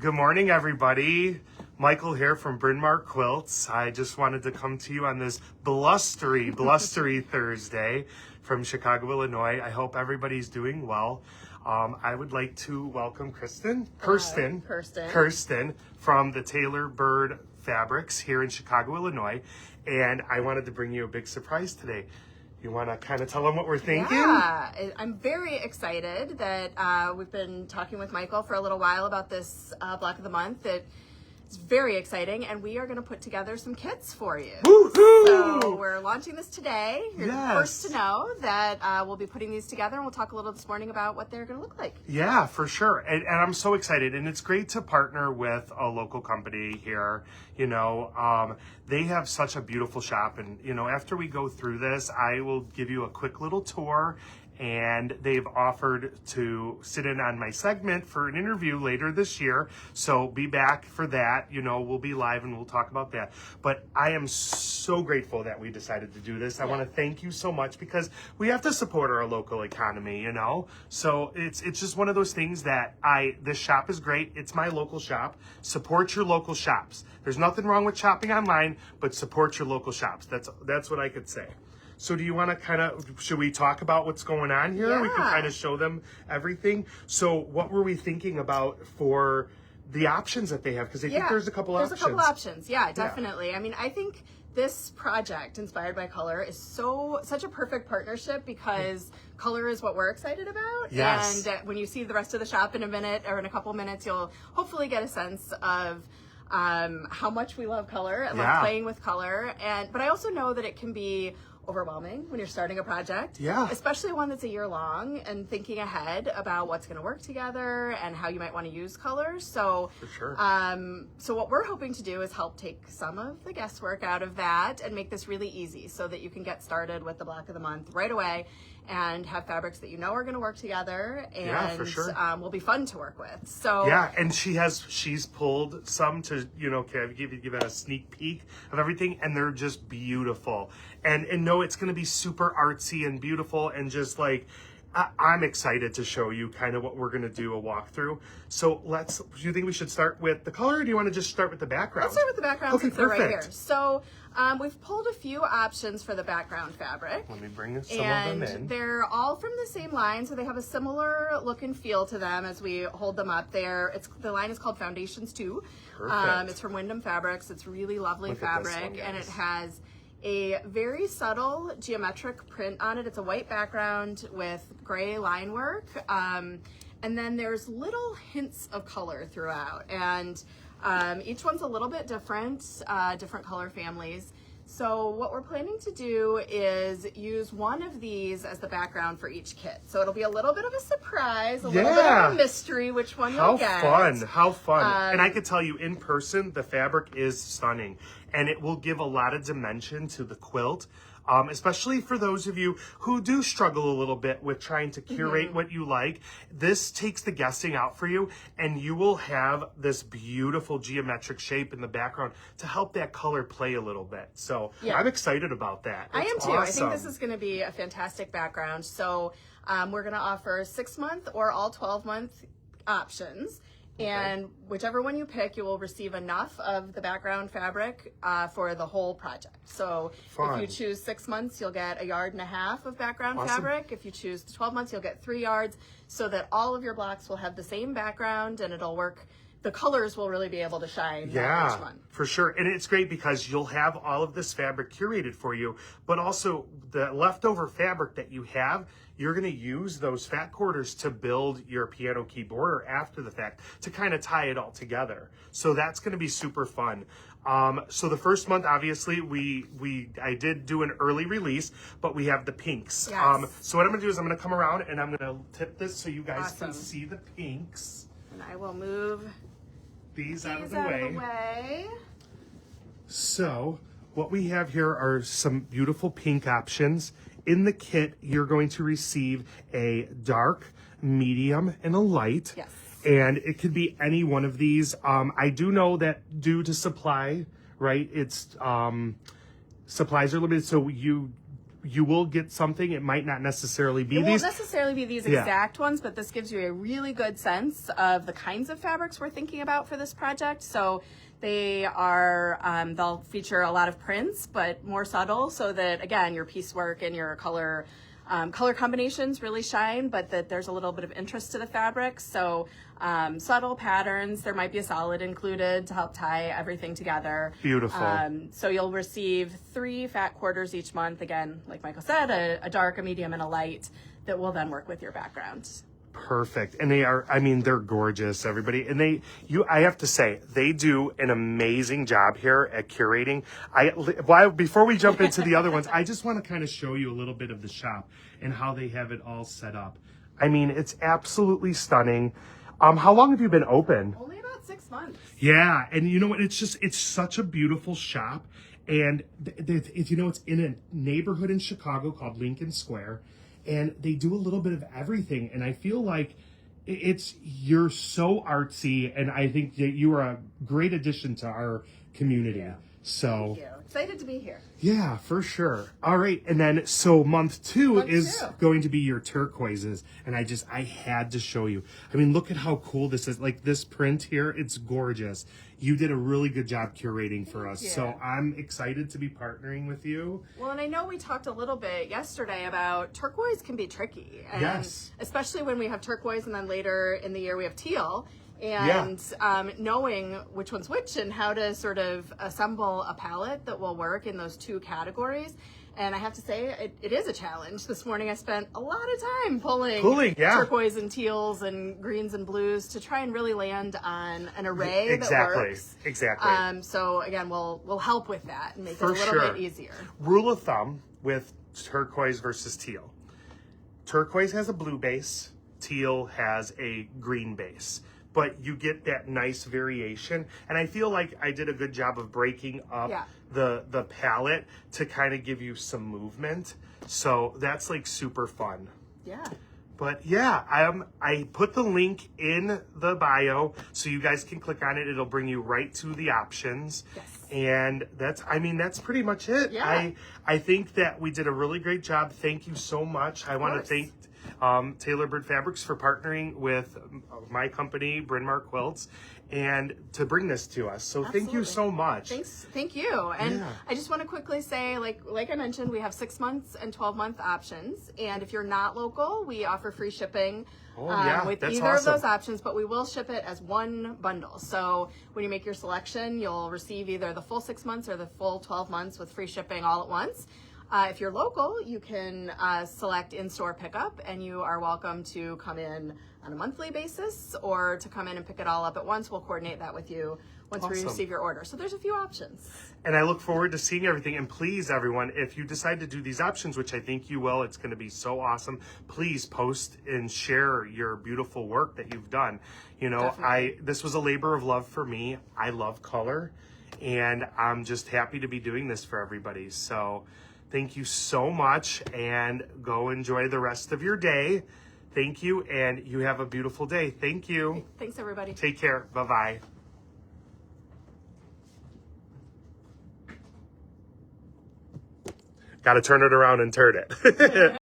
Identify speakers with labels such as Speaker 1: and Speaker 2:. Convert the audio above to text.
Speaker 1: Good morning, everybody. Michael here from Bryn Mawr Quilts. I just wanted to come to you on this blustery Thursday from Chicago, Illinois. I hope everybody's doing well. I would like to welcome Kirsten from the Tailor Bird Fabrics here in Chicago, Illinois. And I wanted to bring you a big surprise today. You want to kind of tell them what we're thinking?
Speaker 2: Yeah, I'm very excited that we've been talking with Michael for a little while about this block of the month. It's very exciting, and we are going to put together some kits for you.
Speaker 1: Woohoo!
Speaker 2: So we're launching this today. You're the first to know that we'll be putting these together, and we'll talk a little this morning about what they're going to look like.
Speaker 1: Yeah, for sure. And I'm so excited, and it's great to partner with a local company here. You know, they have such a beautiful shop, and, you know, after we go through this, I will give you a quick little tour. And they've offered to sit in on my segment for an interview later this year. So be back for that. You know, we'll be live and we'll talk about that. But I am so grateful that we decided to do this. I want to thank you so much because we have to support our local economy, you know? So it's just one of those things that this shop is great. It's my local shop. Support your local shops. There's nothing wrong with shopping online, but support your local shops. That's what I could say. So do you want to should we talk about what's going on here?
Speaker 2: Yeah.
Speaker 1: We can kind of show them everything. So what were we thinking about for the options that they have? Because I think there's a couple options.
Speaker 2: There's a couple options. Yeah, definitely. Yeah. I mean, I think this project, Inspired by Color, is such a perfect partnership because color is what we're excited about.
Speaker 1: Yes.
Speaker 2: And when you see the rest of the shop in a minute or in a couple minutes, you'll hopefully get a sense of how much we love color and love playing with color. But I also know that it can be overwhelming when you're starting a project, especially one that's a year long, and thinking ahead about what's going to work together and how you might want to use colors. So,
Speaker 1: for sure.
Speaker 2: So what we're hoping to do is help take some of the guesswork out of that and make this really easy so that you can get started with the block of the month right away and have fabrics that you know are going to work together and
Speaker 1: for sure.
Speaker 2: Will be fun to work with. So
Speaker 1: and she's pulled some to, you know, give it a sneak peek of everything, and they're just beautiful. And no, it's going to be super artsy and beautiful, and just like I'm excited to show you kind of what we're going to do a walkthrough. So do you think we should start with the color, or do you want to just start with the background?
Speaker 2: Let's start with the background.
Speaker 1: Okay,
Speaker 2: since they're
Speaker 1: perfect.
Speaker 2: right here. So we've pulled a few options for the background fabric.
Speaker 1: Let me bring some of them in.
Speaker 2: And they're all from the same line, so they have a similar look and feel to them as we hold them up there. The line is called Foundations 2.
Speaker 1: Perfect.
Speaker 2: It's from Wyndham Fabrics. It's really lovely
Speaker 1: Look at this
Speaker 2: fabric,
Speaker 1: one,
Speaker 2: and it
Speaker 1: guys.
Speaker 2: has a very subtle geometric print on it. It's a white background with gray line work. And then there's little hints of color throughout. And each one's a little bit different color families. So what we're planning to do is use one of these as the background for each kit. So it'll be a little bit of a surprise, a little bit of a mystery which one you'll get.
Speaker 1: How fun. And I could tell you in person, the fabric is stunning. And it will give a lot of dimension to the quilt. Especially for those of you who do struggle a little bit with trying to curate what you like. This takes the guessing out for you, and you will have this beautiful geometric shape in the background to help that color play a little bit. So I'm excited about that.
Speaker 2: I am too.
Speaker 1: Awesome.
Speaker 2: I think this is going to be a fantastic background. So we're going to offer 6-month or all 12-month options. And whichever one you pick, you will receive enough of the background fabric for the whole project. So if you choose 6 months, you'll get 1.5 yards of background fabric. If you choose 12 months, you'll get 3 yards, so that all of your blocks will have the same background and it'll work. The colors will really be able to shine. Each one.
Speaker 1: For sure. And it's great because you'll have all of this fabric curated for you, but also the leftover fabric that you have, you're going to use those fat quarters to build your piano key border after the fact to kind of tie it all together. So that's going to be super fun. So the first month, obviously, I did do an early release, but we have the pinks.
Speaker 2: Yes.
Speaker 1: So what I'm going to do is I'm going to come around and I'm going to tip this so you guys can see the pinks.
Speaker 2: And I will move
Speaker 1: these out of the
Speaker 2: way.
Speaker 1: So what we have here are some beautiful pink options. In the kit, you're going to receive a dark, medium, and a light.
Speaker 2: Yes.
Speaker 1: And it could be any one of these. I do know that due to supply, right, it's supplies are limited, so you will get something. It might not necessarily be
Speaker 2: It
Speaker 1: these.
Speaker 2: won't necessarily be these
Speaker 1: Yeah.
Speaker 2: exact ones, but this gives you a really good sense of the kinds of fabrics we're thinking about for this project. So they are, they'll feature a lot of prints, but more subtle, so that, again, your piecework and your color combinations really shine, but that there's a little bit of interest to the fabric. So subtle patterns, there might be a solid included to help tie everything together.
Speaker 1: Beautiful.
Speaker 2: So you'll receive 3 fat quarters each month. Again, like Michael said, a dark, a medium, and a light that will then work with your background.
Speaker 1: Perfect. And they are, I mean, they're gorgeous, everybody. And I have to say, they do an amazing job here at curating. Before we jump into the other ones, I just want to kind of show you a little bit of the shop and how they have it all set up. I mean, it's absolutely stunning. How long have you been open?
Speaker 2: Only about 6 months.
Speaker 1: Yeah. And you know what? It's such a beautiful shop. And it's in a neighborhood in Chicago called Lincoln Square. And they do a little bit of everything. And I feel like you're so artsy. And I think that you are a great addition to our community.
Speaker 2: Yeah.
Speaker 1: So
Speaker 2: Thank you. Excited to be here.
Speaker 1: yeah, for sure. All right. And then, so month two
Speaker 2: Month
Speaker 1: is
Speaker 2: two.
Speaker 1: going to be your turquoises. And I had to show you. I mean, look at how cool this is. Like this print here, it's gorgeous. You did a really good job curating for us.
Speaker 2: you.
Speaker 1: So I'm excited to be partnering with you.
Speaker 2: Well, and I know we talked a little bit yesterday about turquoise can be tricky. And
Speaker 1: Yes.
Speaker 2: especially when we have turquoise and then later in the year we have teal.
Speaker 1: Yeah.
Speaker 2: And knowing which one's which and how to sort of assemble a palette that will work in those 2 categories. And I have to say, it is a challenge. This morning I spent a lot of time pulling
Speaker 1: yeah.
Speaker 2: turquoise and teals and greens and blues to try and really land on an array that works.
Speaker 1: Exactly.
Speaker 2: So again, we'll help with that and make
Speaker 1: For
Speaker 2: it a little
Speaker 1: sure.
Speaker 2: bit easier.
Speaker 1: Rule of thumb with turquoise versus teal. Turquoise has a blue base, teal has a green base. But you get that nice variation. And I feel like I did a good job of breaking up
Speaker 2: Yeah.
Speaker 1: the palette to kind of give you some movement. So that's like super fun.
Speaker 2: Yeah.
Speaker 1: But yeah, I put the link in the bio so you guys can click on it. It'll bring you right to the options.
Speaker 2: Yes.
Speaker 1: And that's pretty much it.
Speaker 2: Yeah.
Speaker 1: I think that we did a really great job. Thank you so much. I want to
Speaker 2: course.
Speaker 1: thank Tailor Bird Fabrics for partnering with my company, Bryn Mawr Quilts, and to bring this to us. So thank you
Speaker 2: Absolutely.
Speaker 1: so much.
Speaker 2: Thank you. And
Speaker 1: Yeah.
Speaker 2: I just want to quickly say, like I mentioned, we have 6 months and 12-month options. And if you're not local, we offer free shipping with
Speaker 1: that's
Speaker 2: either of
Speaker 1: awesome.
Speaker 2: those options, but we will ship it as one bundle. So when you make your selection, you'll receive either the full 6 months or the full 12 months with free shipping all at once. If you're local, you can select in-store pickup, and you are welcome to come in on a monthly basis or to come in and pick it all up at once. We'll coordinate that with you once we
Speaker 1: Awesome.
Speaker 2: receive your order. So there's a few options.
Speaker 1: And I look forward to seeing everything. And please, everyone, if you decide to do these options, which I think you will, it's going to be so awesome. Please post and share your beautiful work that you've done. You know,
Speaker 2: Definitely.
Speaker 1: this was a labor of love for me. I love color, and I'm just happy to be doing this for everybody. So thank you so much, and go enjoy the rest of your day. Thank you, and you have a beautiful day. Thank you.
Speaker 2: Thanks, everybody.
Speaker 1: Take care. Bye-bye. Got to turn it around and turn it.